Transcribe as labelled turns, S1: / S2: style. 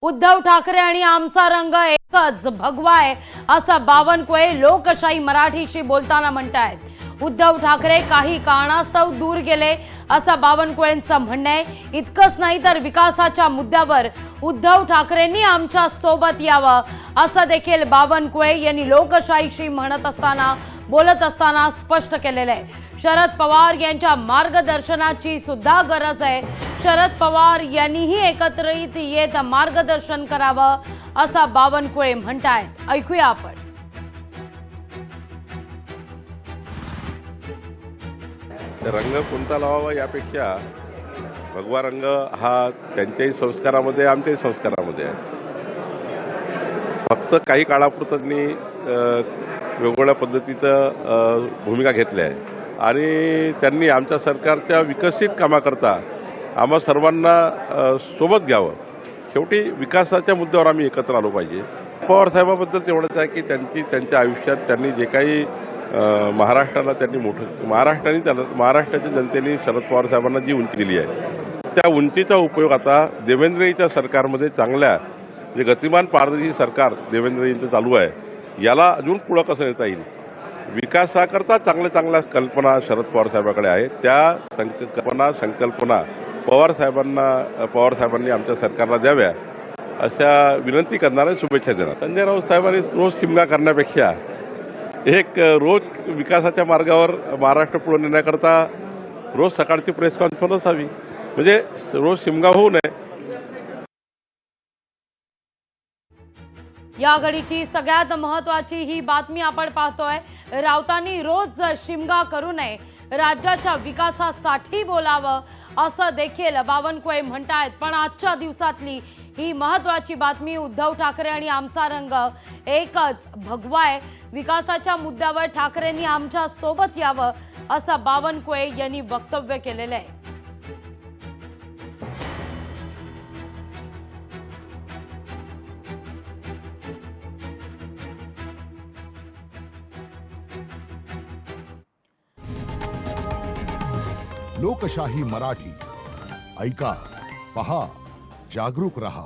S1: उद्धव ठाकरे आणि आमचा रंग एकच भगवाय असं बावनकुळे लोकशाही मराठीशी बोलताना म्हणतायत। उद्धव ठाकरे काही कारणास्तव दूर गेले असं बावनकुळेंचं म्हणणं आहे। इतकंच नाही तर विकासाच्या मुद्द्यावर उद्धव ठाकरेंनी आमच्या सोबत यावं असं देखील बावनकुळे यांनी लोकशाहीशी बोलत असताना स्पष्ट केलेलं आहे। शरद पवार यांच्या मार्गदर्शनाची सुद्धा गरज आहे। शरद पवार यांनीही एकत्रित येत मार्गदर्शन करावं असं बावनकुळे म्हणतायत। ऐकूया आपण।
S2: रंग कोणता लावावा यापेक्षा भगवा रंग हा त्यांच्याही संस्कारामध्ये आमच्याही संस्कारामध्ये आहे। फक्त काही काळापुरतं त्यांनी वेगवेगळ्या पद्धतीचं भूमिका घेतली आहे आणि त्यांनी आमच्या सरकारच्या विकसित कामाकरता आम्हा सर्वांना सोबत घ्यावं। शेवटी विकासाच्या मुद्द्यावर आम्ही एकत्र आलो पाहिजे। पवार साहेबाबद्दल तेवढंच आहे की त्यांच्या आयुष्यात त्यांनी जे काही महाराष्ट्राला त्यांनी महाराष्ट्राच्या जनतेने शरद पवार साहेबांना जी उंची दिली आहे त्या उंचीचा उपयोग आता देवेंद्रजींच्या सरकारमध्ये चांगल्या जे गतिमान पारदर्शी सरकार देवेंद्रजींचं चालू आहे याला अजून पुढं कसं नेता येईल। विकासाकरता चांगल्या कल्पना शरद पवार साहेबांकडे आहेत। त्या संकल्पना पवार साहेबांनी आमच्या सरकारला द्याव्या अशा विनंती करणाऱ्या शुभेच्छा देणार। संजय राऊत साहेबांनी रोज शिमगा करण्यापेक्षा एक रोज विकासाच्या मार्गावर महाराष्ट्र पुढे नेण्याकरता रोज सकाळची प्रेस कॉन्फरन्स हवी, म्हणजे रोज शिमगा होऊ नये।
S1: या घडीची सगळ्यात महत्त्वाची ही बातमी आपण पाहतोय। राऊतांनी रोज शिमगा करू नये, राज्याच्या विकासासाठी बोलावं असं देखील बावनकुळे म्हणतायत। पण आजच्या दिवसातली ही महत्त्वाची बातमी, उद्धव ठाकरे आणि आमचा रंग एकच भगवाय। विकासाच्या मुद्द्यावर ठाकरेंनी आमच्या सोबत यावं असं बावनकुळे यांनी वक्तव्य केलेलं आहे।
S3: लोकशाही मराठी ऐका, पहा, जागरूक रहा।